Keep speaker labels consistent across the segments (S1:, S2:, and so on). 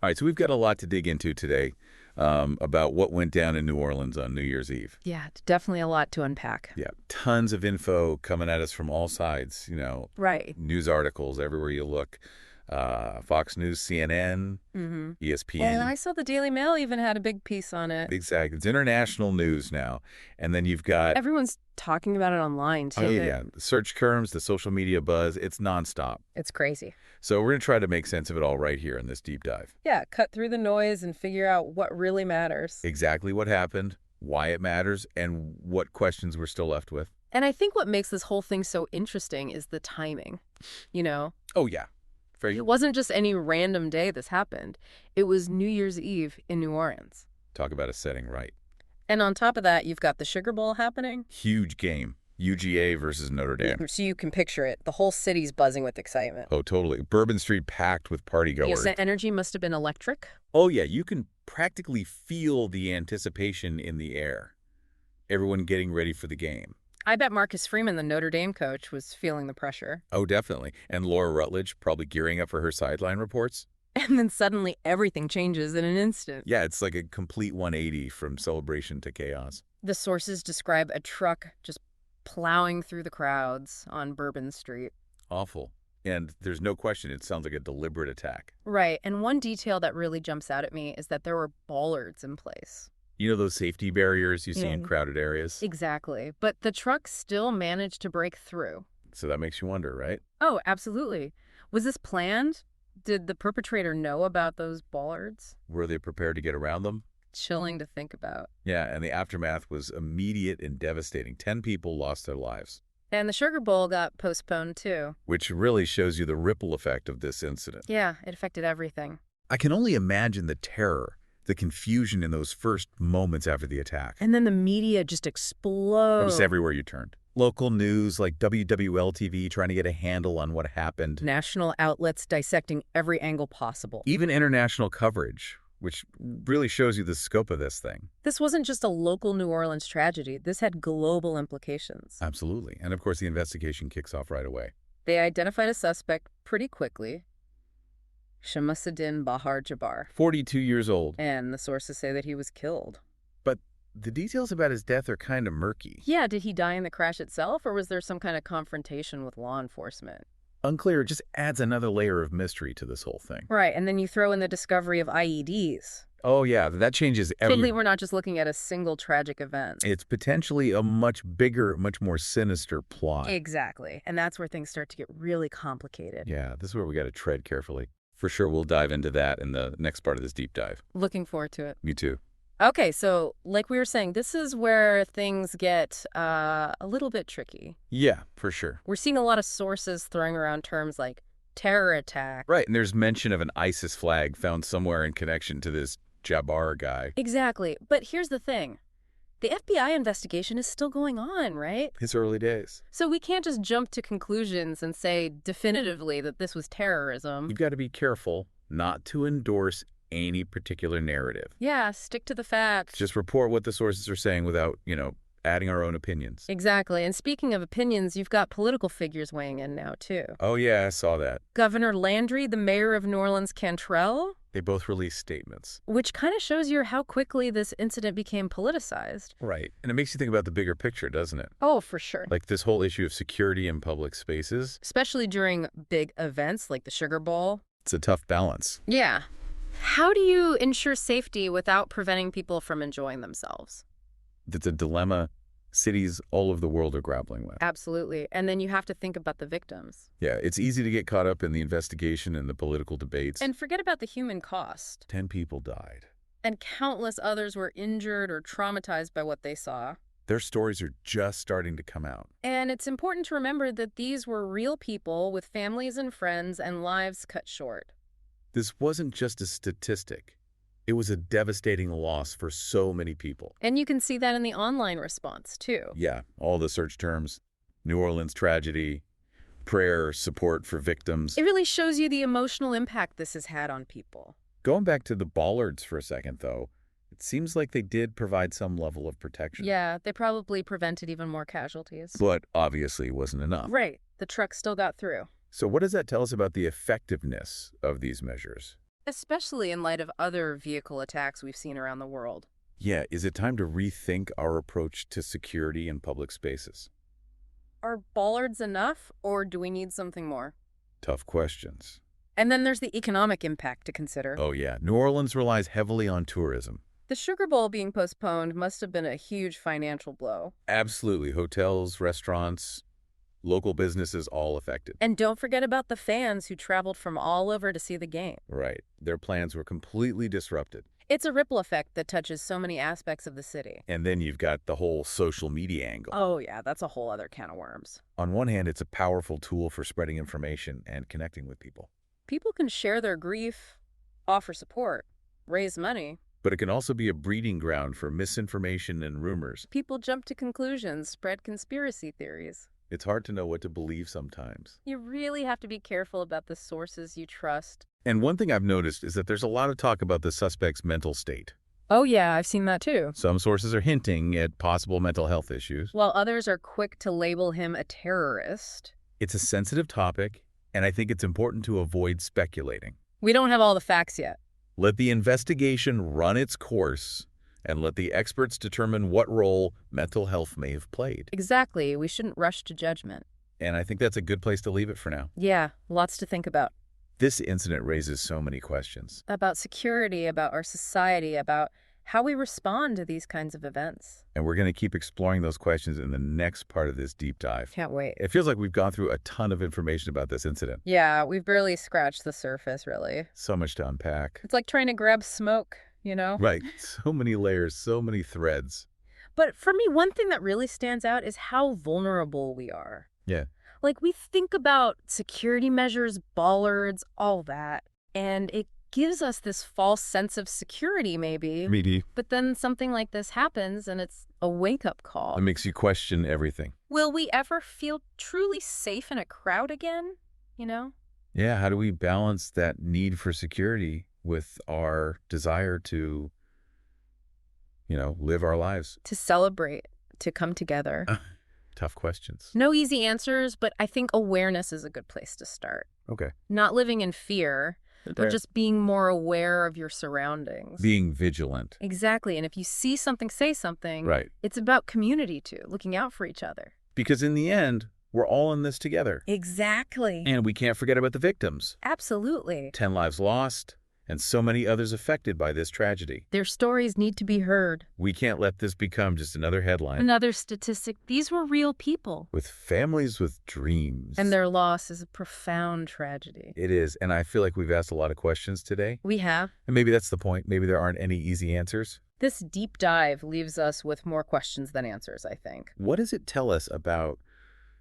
S1: All right, so we've got a lot to dig into today about what went down in New Orleans on New Year's Eve.
S2: Yeah, definitely a lot to unpack.
S1: Yeah, tons of info coming at us from all sides,
S2: Right.
S1: news articles everywhere you look. Fox News, CNN, ESPN.
S2: And I saw the Daily Mail even had a big piece on it.
S1: Exactly. It's international news now. And then you've got...
S2: Everyone's talking about it online, too.
S1: Oh, yeah. The search terms, the social media buzz, it's nonstop.
S2: It's crazy.
S1: So we're going to try to make sense of it all right here in this deep dive.
S2: Yeah, cut through the noise and figure out what really matters.
S1: Exactly what happened, why it matters, and what questions we're still left with.
S2: And I think what makes this whole thing so interesting is the timing,
S1: Oh, yeah.
S2: It wasn't just any random day this happened. It was New Year's Eve in New Orleans.
S1: Talk about a setting right.
S2: And on top of that, you've got the Sugar Bowl happening.
S1: Huge game. UGA versus Notre Dame.
S2: So you can picture it. The whole city's buzzing with excitement.
S1: Oh, totally. Bourbon Street packed with partygoers.
S2: Yes, the energy must have been electric.
S1: Oh, yeah. You can practically feel the anticipation in the air. Everyone getting ready for the game.
S2: I bet Marcus Freeman, the Notre Dame coach, was feeling the pressure.
S1: Oh, definitely. And Laura Rutledge probably gearing up for her sideline reports.
S2: And then suddenly everything changes in an instant.
S1: Yeah, it's like a complete 180 from celebration to chaos.
S2: The sources describe a truck just plowing through the crowds on Bourbon Street.
S1: Awful. And there's no question it sounds like a deliberate attack.
S2: Right. And one detail that really jumps out at me is that there were bollards in place.
S1: You know those safety barriers you see in crowded areas?
S2: Exactly. But the truck still managed to break through.
S1: So that makes you wonder, right?
S2: Oh, absolutely. Was this planned? Did the perpetrator know about those bollards?
S1: Were they prepared to get around them?
S2: Chilling to think about.
S1: Yeah, and the aftermath was immediate and devastating. 10 people lost their lives.
S2: And the Sugar Bowl got postponed, too.
S1: Which really shows you the ripple effect of this incident.
S2: Yeah, it affected everything.
S1: I can only imagine the terror, the confusion in those first moments after the attack.
S2: And then the media just exploded.
S1: It was everywhere you turned. Local news like WWL-TV trying to get a handle on what happened.
S2: National outlets dissecting every angle possible.
S1: Even international coverage, which really shows you the scope of this thing.
S2: This wasn't just a local New Orleans tragedy. This had global implications.
S1: Absolutely. And of course, the investigation kicks off right away.
S2: They identified a suspect pretty quickly. Shamsuddin Bahar Jabbar.
S1: 42 years old.
S2: And the sources say that he was killed.
S1: But the details about his death are kind of murky.
S2: Yeah, did he die in the crash itself, or was there some kind of confrontation with law enforcement?
S1: Unclear. It just adds another layer of mystery to this whole thing.
S2: Right, and then you throw in the discovery of IEDs.
S1: Oh, yeah, that changes everything.
S2: Suddenly we're not just looking at a single tragic event.
S1: It's potentially a much bigger, much more sinister plot.
S2: Exactly, and that's where things start to get really complicated.
S1: Yeah, this is where we got to tread carefully. For sure, we'll dive into that in the next part of this deep dive.
S2: Looking forward to it.
S1: Me too.
S2: Okay, so like we were saying, this is where things get a little bit tricky.
S1: Yeah, for sure.
S2: We're seeing a lot of sources throwing around terms like terror attack.
S1: Right, and there's mention of an ISIS flag found somewhere in connection to this Jabbar guy.
S2: Exactly, but here's the thing. The FBI investigation is still going on, right?
S1: It's early days.
S2: So we can't just jump to conclusions and say definitively that this was terrorism.
S1: You've got to be careful not to endorse any particular narrative.
S2: Yeah, stick to the facts.
S1: Just report what the sources are saying without, adding our own opinions.
S2: Exactly. And speaking of opinions, you've got political figures weighing in now, too.
S1: Oh, yeah, I saw that.
S2: Governor Landry, the mayor of New Orleans, Cantrell.
S1: They both released statements.
S2: Which kind of shows you how quickly this incident became politicized.
S1: Right. And it makes you think about the bigger picture, doesn't it?
S2: Oh, for sure.
S1: Like this whole issue of security in public spaces.
S2: Especially during big events like the Sugar Bowl.
S1: It's a tough balance.
S2: Yeah. How do you ensure safety without preventing people from enjoying themselves?
S1: That's a dilemma cities all over the world are grappling with.
S2: Absolutely. And then you have to think about the victims.
S1: Yeah, it's easy to get caught up in the investigation and the political debates.
S2: And forget about the human cost.
S1: 10 people died.
S2: And countless others were injured or traumatized by what they saw.
S1: Their stories are just starting to come out.
S2: And it's important to remember that these were real people with families and friends and lives cut short.
S1: This wasn't just a statistic. It was a devastating loss for so many people.
S2: And you can see that in the online response, too.
S1: Yeah, all the search terms, New Orleans tragedy, prayer, support for victims.
S2: It really shows you the emotional impact this has had on people.
S1: Going back to the bollards for a second, though, it seems like they did provide some level of protection.
S2: Yeah, they probably prevented even more casualties.
S1: But obviously wasn't enough.
S2: Right. The truck still got through.
S1: So what does that tell us about the effectiveness of these measures?
S2: especially in light of other vehicle attacks we've seen around the world.
S1: Yeah, is it time to rethink our approach to security in public spaces?
S2: Are bollards enough, or do we need something more?
S1: Tough questions.
S2: And then there's the economic impact to consider.
S1: Oh yeah, New Orleans relies heavily on tourism.
S2: The Sugar Bowl being postponed must have been a huge financial blow.
S1: Absolutely. Hotels, restaurants, local businesses all affected.
S2: And don't forget about the fans who traveled from all over to see the game.
S1: Right. Their plans were completely disrupted.
S2: It's a ripple effect that touches so many aspects of the city.
S1: And then you've got the whole social media angle.
S2: Oh yeah, that's a whole other can of worms.
S1: On one hand, it's a powerful tool for spreading information and connecting with people.
S2: People can share their grief, offer support, raise money.
S1: But it can also be a breeding ground for misinformation and rumors.
S2: People jump to conclusions, spread conspiracy theories.
S1: It's hard to know what to believe sometimes.
S2: You really have to be careful about the sources you trust.
S1: And one thing I've noticed is that there's a lot of talk about the suspect's mental state.
S2: Oh yeah, I've seen that too.
S1: Some sources are hinting at possible mental health issues.
S2: While others are quick to label him a terrorist.
S1: It's a sensitive topic, and I think it's important to avoid speculating.
S2: We don't have all the facts yet.
S1: Let the investigation run its course, and let the experts determine what role mental health may have played.
S2: Exactly. We shouldn't rush to judgment.
S1: And I think that's a good place to leave it for now.
S2: Yeah, lots to think about.
S1: This incident raises so many questions.
S2: About security, about our society, about how we respond to these kinds of events.
S1: And we're going to keep exploring those questions in the next part of this deep dive.
S2: Can't wait.
S1: It feels like we've gone through a ton of information about this incident.
S2: Yeah, we've barely scratched the surface, really.
S1: So much to unpack.
S2: It's like trying to grab smoke, you know?
S1: Right. So many layers, so many threads.
S2: But for me, one thing that really stands out is how vulnerable we are.
S1: Yeah.
S2: Like, we think about security measures, bollards, all that, and it gives us this false sense of security, maybe.
S1: Meaty.
S2: But then something like this happens, and it's a wake-up call.
S1: It makes you question everything.
S2: Will we ever feel truly safe in a crowd again, you know?
S1: Yeah, how do we balance that need for security with our desire to, live our lives?
S2: To celebrate, to come together.
S1: Tough questions.
S2: No easy answers, but I think awareness is a good place to start.
S1: Okay.
S2: Not living in fear, but just being more aware of your surroundings.
S1: Being vigilant.
S2: Exactly. And if you see something, say something.
S1: Right.
S2: It's about community, too, looking out for each other.
S1: Because in the end, we're all in this together.
S2: Exactly.
S1: And we can't forget about the victims.
S2: Absolutely.
S1: 10 lives lost, and so many others affected by this tragedy.
S2: Their stories need to be heard.
S1: We can't let this become just another headline.
S2: Another statistic. These were real people.
S1: With families with dreams.
S2: And their loss is a profound tragedy.
S1: It is, and I feel like we've asked a lot of questions today.
S2: We have.
S1: And maybe that's the point. Maybe there aren't any easy answers.
S2: This deep dive leaves us with more questions than answers, I think.
S1: What does it tell us about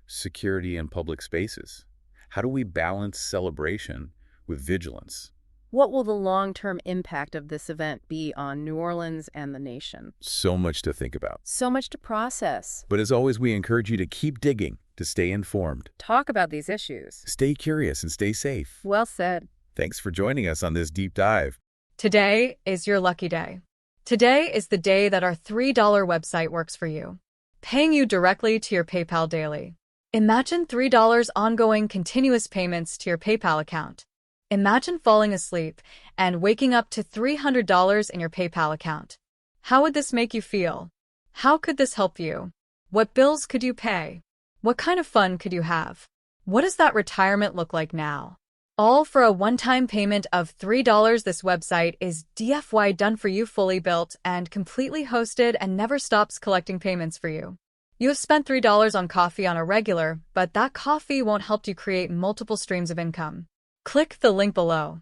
S1: security in public spaces? How do we balance celebration with vigilance?
S2: What will the long-term impact of this event be on New Orleans and the nation?
S1: So much to think about.
S2: So much to process.
S1: But as always, we encourage you to keep digging, to stay informed.
S2: Talk about these issues.
S1: Stay curious and stay safe.
S2: Well said.
S1: Thanks for joining us on this deep dive.
S3: Today is your lucky day. Today is the day that our $3 website works for you, paying you directly to your PayPal daily. Imagine $3 ongoing continuous payments to your PayPal account. Imagine falling asleep and waking up to $300 in your PayPal account. How would this make you feel? How could this help you? What bills could you pay? What kind of fun could you have? What does that retirement look like now? All for a one-time payment of $3. This website is DFY done for you, fully built and completely hosted, and never stops collecting payments for you. You have spent $3 on coffee on a regular, but that coffee won't help you create multiple streams of income. Click the link below.